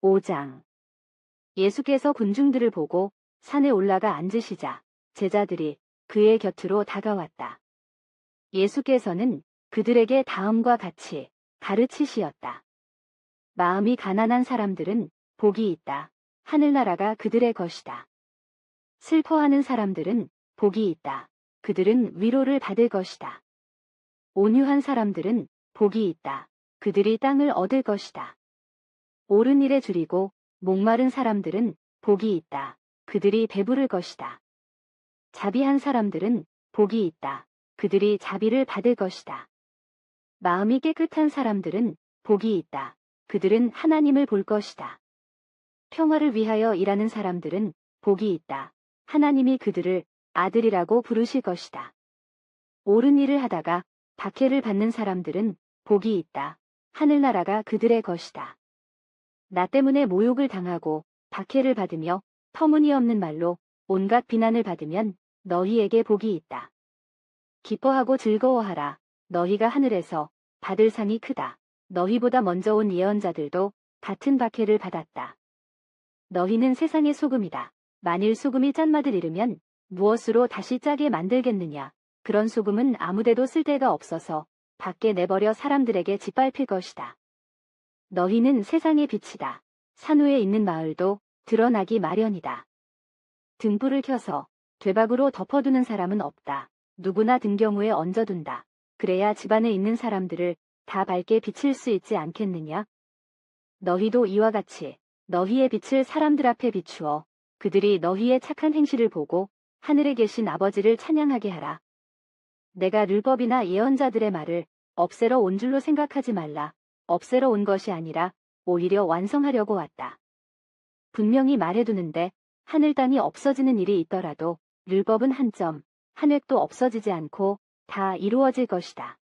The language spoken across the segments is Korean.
5장. 예수께서 군중들을 보고 산에 올라가 앉으시자 제자들이 그의 곁으로 다가왔다. 예수께서는 그들에게 다음과 같이 가르치시었다. 마음이 가난한 사람들은 복이 있다. 하늘나라가 그들의 것이다. 슬퍼하는 사람들은 복이 있다. 그들은 위로를 받을 것이다. 온유한 사람들은 복이 있다. 그들이 땅을 얻을 것이다. 옳은 일에 줄이고 목마른 사람들은 복이 있다. 그들이 배부를 것이다. 자비한 사람들은 복이 있다. 그들이 자비를 받을 것이다. 마음이 깨끗한 사람들은 복이 있다. 그들은 하나님을 볼 것이다. 평화를 위하여 일하는 사람들은 복이 있다. 하나님이 그들을 아들이라고 부르실 것이다. 옳은 일을 하다가 박해를 받는 사람들은 복이 있다. 하늘나라가 그들의 것이다. 나 때문에 모욕을 당하고 박해를 받으며 터무니없는 말로 온갖 비난을 받으면 너희에게 복이 있다. 기뻐하고 즐거워하라. 너희가 하늘에서 받을 상이 크다. 너희보다 먼저 온 예언자들도 같은 박해를 받았다. 너희는 세상의 소금이다. 만일 소금이 짠맛을 잃으면 무엇으로 다시 짜게 만들겠느냐. 그런 소금은 아무데도 쓸데가 없어서 밖에 내버려 사람들에게 짓밟힐 것이다. 너희는 세상의 빛이다. 산후에 있는 마을도 드러나기 마련이다. 등불을 켜서 되박으로 덮어두는 사람은 없다. 누구나 등경우에 얹어둔다. 그래야 집안에 있는 사람들을 다 밝게 비칠 수 있지 않겠느냐? 너희도 이와 같이 너희의 빛을 사람들 앞에 비추어 그들이 너희의 착한 행실을 보고 하늘에 계신 아버지를 찬양하게 하라. 내가 율법이나 예언자들의 말을 없애러 온 줄로 생각하지 말라. 없애러 온 것이 아니라 오히려 완성하려고 왔다. 분명히 말해두는데 하늘 땅이 없어지는 일이 있더라도 율법은 한 점, 한 획도 없어지지 않고 다 이루어질 것이다.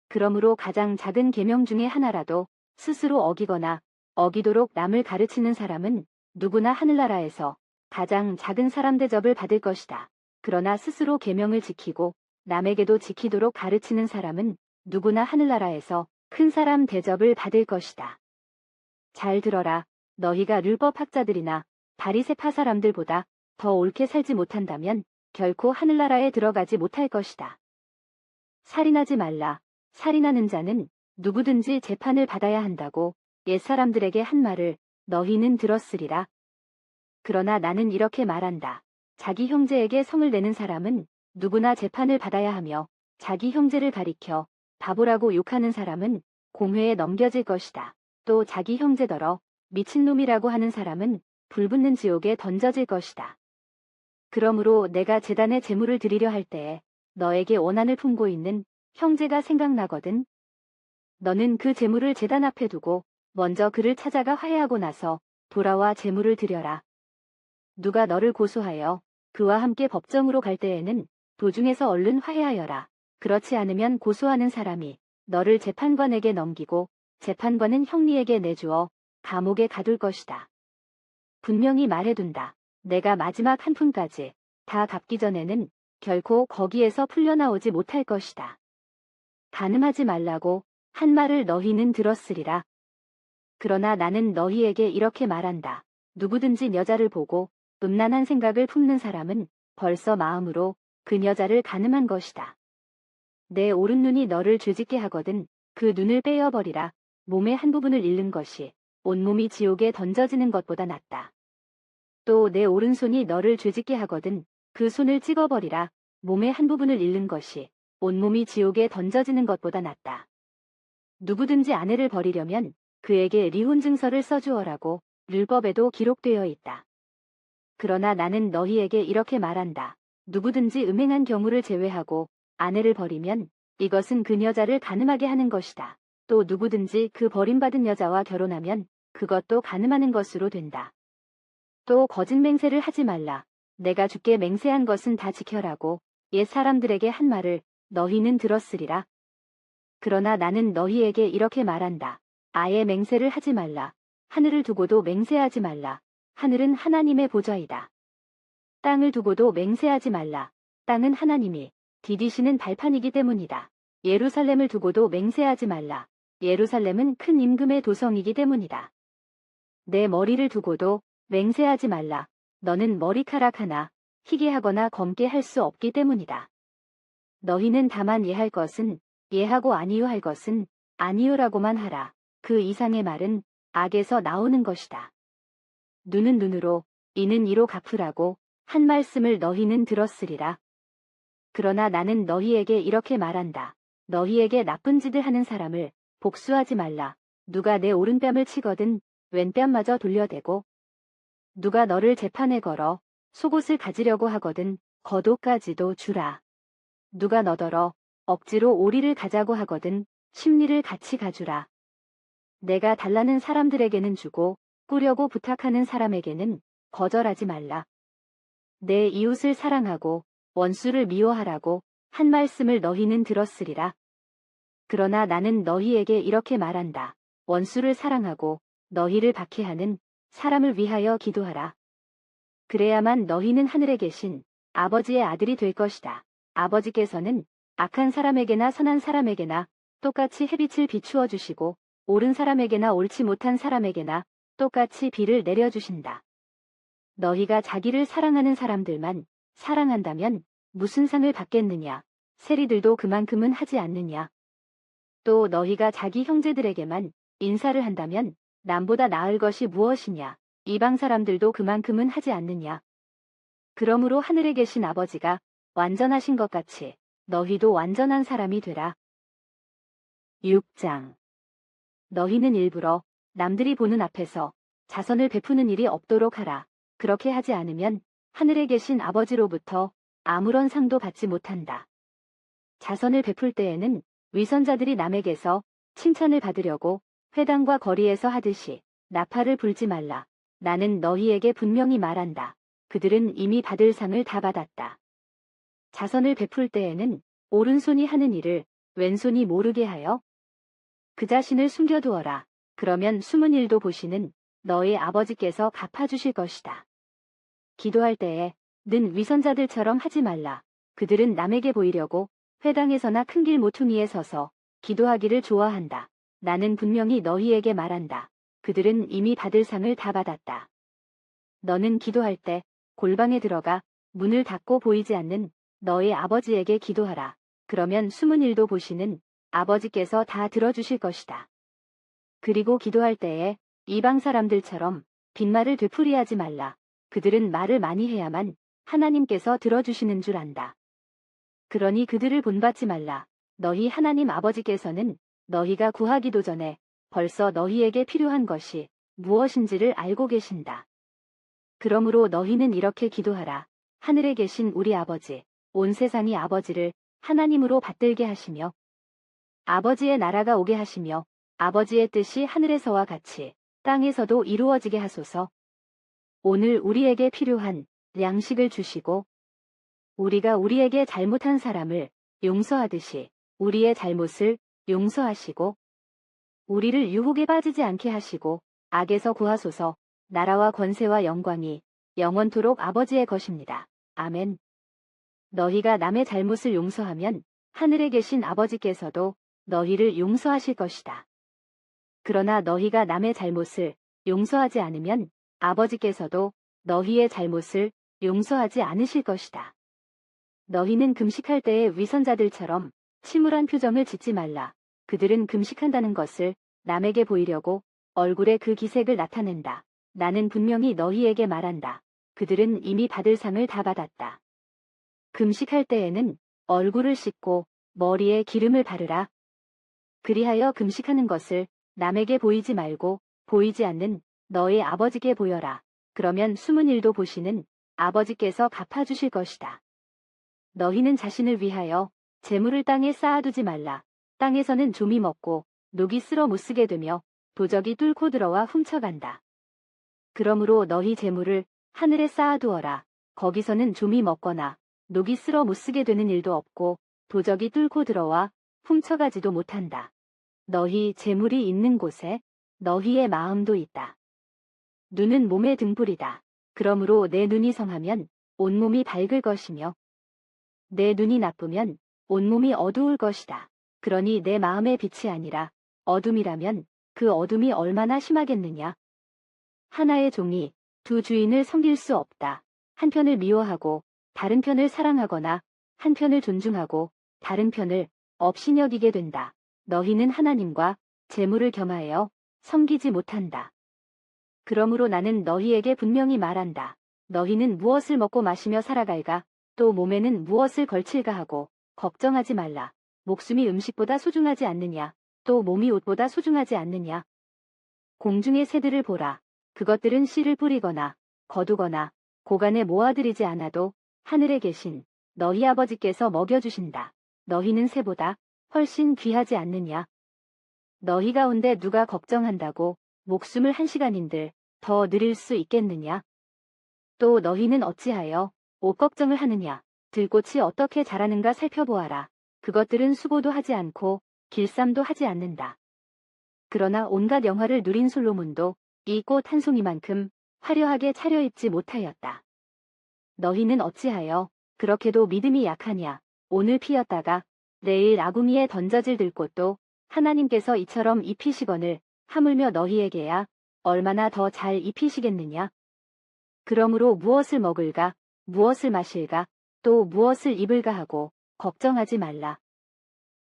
그러므로 가장 작은 계명 중에 하나라도 스스로 어기거나 어기도록 남을 가르치는 사람은 누구나 하늘나라에서 가장 작은 사람 대접을 받을 것이다. 그러나 스스로 계명을 지키고 남에게도 지키도록 가르치는 사람은 누구나 하늘나라에서 큰 사람 대접을 받을 것이다. 잘 들어라. 너희가 율법학자들이나 바리새파 사람들보다 더 옳게 살지 못한다면 결코 하늘나라에 들어가지 못할 것이다. 살인하지 말라. 살인하는 자는 누구든지 재판을 받아야 한다고 옛사람들에게 한 말을 너희는 들었으리라. 그러나 나는 이렇게 말한다. 자기 형제에게 성을 내는 사람은 누구나 재판을 받아야 하며 자기 형제를 가리켜 바보라고 욕하는 사람은 공회에 넘겨질 것이다. 또 자기 형제더러 미친놈이라고 하는 사람은 불붙는 지옥에 던져질 것이다. 그러므로 내가 제단에 제물을 드리려 할 때에 너에게 원한을 품고 있는 형제가 생각나거든. 너는 그 제물을 제단 앞에 두고 먼저 그를 찾아가 화해하고 나서 돌아와 제물을 드려라. 누가 너를 고소하여 그와 함께 법정으로 갈 때에는 도중에서 얼른 화해하여라. 그렇지 않으면 고소하는 사람이 너를 재판관에게 넘기고 재판관은 형리에게 내주어 감옥에 가둘 것이다. 분명히 말해둔다. 내가 마지막 한 푼까지 다 갚기 전에는 결코 거기에서 풀려나오지 못할 것이다. 간음하지 말라고 한 말을 너희는 들었으리라. 그러나 나는 너희에게 이렇게 말한다. 누구든지 여자를 보고 음란한 생각을 품는 사람은 벌써 마음으로 그 여자를 간음한 것이다. 내 오른눈이 너를 죄짓게 하거든 그 눈을 빼어버리라. 몸의 한 부분을 잃는 것이 온몸이 지옥에 던져지는 것보다 낫다. 또 내 오른손이 너를 죄짓게 하거든 그 손을 찍어버리라. 몸의 한 부분을 잃는 것이 온몸이 지옥에 던져지는 것보다 낫다. 누구든지 아내를 버리려면 그에게 리혼 증서를 써주어라고 율법에도 기록되어 있다. 그러나 나는 너희에게 이렇게 말한다. 누구든지 음행한 경우를 제외하고 아내를 버리면 이것은 그 여자를 간음하게 하는 것이다. 또 누구든지 그 버림받은 여자와 결혼하면 그것도 간음하는 것으로 된다. 또 거짓 맹세를 하지 말라. 내가 주께 맹세한 것은 다 지켜라고 옛 사람들에게 한 말을 너희는 들었으리라. 그러나 나는 너희에게 이렇게 말한다. 아예 맹세를 하지 말라. 하늘을 두고도 맹세하지 말라. 하늘은 하나님의 보좌이다. 땅을 두고도 맹세하지 말라. 땅은 하나님이 디디시는 발판이기 때문이다. 예루살렘을 두고도 맹세하지 말라. 예루살렘은 큰 임금의 도성이기 때문이다. 내 머리를 두고도 맹세하지 말라. 너는 머리카락 하나 희게 하거나 검게 할 수 없기 때문이다. 너희는 다만 예할 것은 예하고 아니요 할 것은 아니요라고만 하라. 그 이상의 말은 악에서 나오는 것이다. 눈은 눈으로 이는 이로 갚으라고 한 말씀을 너희는 들었으리라. 그러나 나는 너희에게 이렇게 말한다. 너희에게 나쁜 짓을 하는 사람을 복수하지 말라. 누가 내 오른뺨을 치거든 왼뺨마저 돌려대고 누가 너를 재판에 걸어 속옷을 가지려고 하거든 겉옷까지도 주라. 누가 너더러 억지로 오리를 가자고 하거든 심리를 같이 가주라. 내가 달라는 사람들에게는 주고 꾸려고 부탁하는 사람에게는 거절하지 말라. 내 이웃을 사랑하고 원수를 미워하라고 한 말씀을 너희는 들었으리라. 그러나 나는 너희에게 이렇게 말한다. 원수를 사랑하고 너희를 박해하는 사람을 위하여 기도하라. 그래야만 너희는 하늘에 계신 아버지의 아들이 될 것이다. 아버지께서는 악한 사람에게나 선한 사람에게나 똑같이 햇빛을 비추어 주시고 옳은 사람에게나 옳지 못한 사람에게나 똑같이 비를 내려주신다. 너희가 자기를 사랑하는 사람들만 사랑한다면 무슨 상을 받겠느냐? 세리들도 그만큼은 하지 않느냐? 또 너희가 자기 형제들에게만 인사를 한다면 남보다 나을 것이 무엇이냐? 이방 사람들도 그만큼은 하지 않느냐? 그러므로 하늘에 계신 아버지가 완전하신 것 같이 너희도 완전한 사람이 되라. 6장. 너희는 일부러 남들이 보는 앞에서 자선을 베푸는 일이 없도록 하라. 그렇게 하지 않으면 하늘에 계신 아버지로부터 아무런 상도 받지 못한다. 자선을 베풀 때에는 위선자들이 남에게서 칭찬을 받으려고 회당과 거리에서 하듯이 나팔을 불지 말라. 나는 너희에게 분명히 말한다. 그들은 이미 받을 상을 다 받았다. 자선을 베풀 때에는 오른손이 하는 일을 왼손이 모르게 하여 그 자신을 숨겨두어라. 그러면 숨은 일도 보시는 너희 아버지께서 갚아주실 것이다. 기도할 때에 는 위선자들처럼 하지 말라. 그들은 남에게 보이려고 회당에서나 큰 길 모퉁이에 서서 기도하기를 좋아한다. 나는 분명히 너희에게 말한다. 그들은 이미 받을 상을 다 받았다. 너는 기도할 때 골방에 들어가 문을 닫고 보이지 않는 너희 아버지에게 기도하라. 그러면 숨은 일도 보시는 아버지께서 다 들어주실 것이다. 그리고 기도할 때에 이방 사람들처럼 빈말을 되풀이하지 말라. 그들은 말을 많이 해야만 하나님께서 들어주시는 줄 안다. 그러니 그들을 본받지 말라. 너희 하나님 아버지께서는 너희가 구하기도 전에 벌써 너희에게 필요한 것이 무엇인지를 알고 계신다. 그러므로 너희는 이렇게 기도하라. 하늘에 계신 우리 아버지, 온 세상이 아버지를 하나님으로 받들게 하시며 아버지의 나라가 오게 하시며 아버지의 뜻이 하늘에서와 같이 땅에서도 이루어지게 하소서. 오늘 우리에게 필요한 양식을 주시고 우리가 우리에게 잘못한 사람을 용서하듯이 우리의 잘못을 용서하시고 우리를 유혹에 빠지지 않게 하시고 악에서 구하소서. 나라와 권세와 영광이 영원토록 아버지의 것입니다. 아멘. 너희가 남의 잘못을 용서하면 하늘에 계신 아버지께서도 너희를 용서하실 것이다. 그러나 너희가 남의 잘못을 용서하지 않으면 아버지께서도 너희의 잘못을 용서하지 않으실 것이다. 너희는 금식할 때에 위선자들처럼 침울한 표정을 짓지 말라. 그들은 금식한다는 것을 남에게 보이려고 얼굴에 그 기색을 나타낸다. 나는 분명히 너희에게 말한다. 그들은 이미 받을 상을 다 받았다. 금식할 때에는 얼굴을 씻고 머리에 기름을 바르라. 그리하여 금식하는 것을 남에게 보이지 말고 보이지 않는 너의 아버지께 보여라. 그러면 숨은 일도 보시는 아버지께서 갚아주실 것이다. 너희는 자신을 위하여 재물을 땅에 쌓아두지 말라. 땅에서는 좀이 먹고 녹이 쓸어 못쓰게 되며 도적이 뚫고 들어와 훔쳐간다. 그러므로 너희 재물을 하늘에 쌓아두어라. 거기서는 좀이 먹거나 녹이 쓸어 못쓰게 되는 일도 없고 도적이 뚫고 들어와 훔쳐가지도 못한다. 너희 재물이 있는 곳에 너희의 마음도 있다. 눈은 몸의 등불이다. 그러므로 내 눈이 성하면 온몸이 밝을 것이며 내 눈이 나쁘면 온몸이 어두울 것이다. 그러니 내 마음의 빛이 아니라 어둠이라면 그 어둠이 얼마나 심하겠느냐. 하나의 종이 두 주인을 섬길 수 없다. 한 편을 미워하고 다른 편을 사랑하거나 한 편을 존중하고 다른 편을 업신여기게 된다. 너희는 하나님과 재물을 겸하여 섬기지 못한다. 그러므로 나는 너희에게 분명히 말한다. 너희는 무엇을 먹고 마시며 살아갈까? 또 몸에는 무엇을 걸칠까 하고 걱정하지 말라. 목숨이 음식보다 소중하지 않느냐? 또 몸이 옷보다 소중하지 않느냐? 공중의 새들을 보라. 그것들은 씨를 뿌리거나 거두거나 고간에 모아들이지 않아도 하늘에 계신 너희 아버지께서 먹여주신다. 너희는 새보다 훨씬 귀하지 않느냐? 너희 가운데 누가 걱정한다고 목숨을 한 시간인들 더 늘릴 수 있겠느냐? 또 너희는 어찌하여 옷 걱정을 하느냐? 들꽃이 어떻게 자라는가 살펴보아라. 그것들은 수고도 하지 않고 길쌈도 하지 않는다. 그러나 온갖 영화를 누린 솔로몬도 이 꽃 한 송이만큼 화려하게 차려입지 못하였다. 너희는 어찌하여 그렇게도 믿음이 약하냐? 오늘 피었다가 내일 아궁이에 던져질 들꽃도 하나님께서 이처럼 입히시거늘 하물며 너희에게야 얼마나 더 잘 입히시겠느냐? 그러므로 무엇을 먹을까, 무엇을 마실까, 또 무엇을 입을까 하고 걱정하지 말라.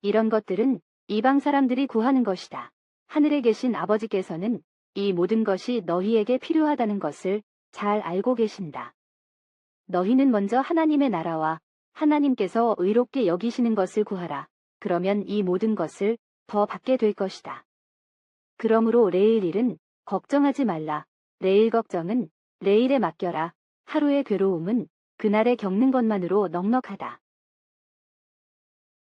이런 것들은 이방 사람들이 구하는 것이다. 하늘에 계신 아버지께서는 이 모든 것이 너희에게 필요하다는 것을 잘 알고 계신다. 너희는 먼저 하나님의 나라와 하나님께서 의롭게 여기시는 것을 구하라. 그러면 이 모든 것을 더 받게 될 것이다. 그러므로 내일 일은 걱정하지 말라. 내일 걱정은 내일에 맡겨라. 하루의 괴로움은 그날에 겪는 것만으로 넉넉하다.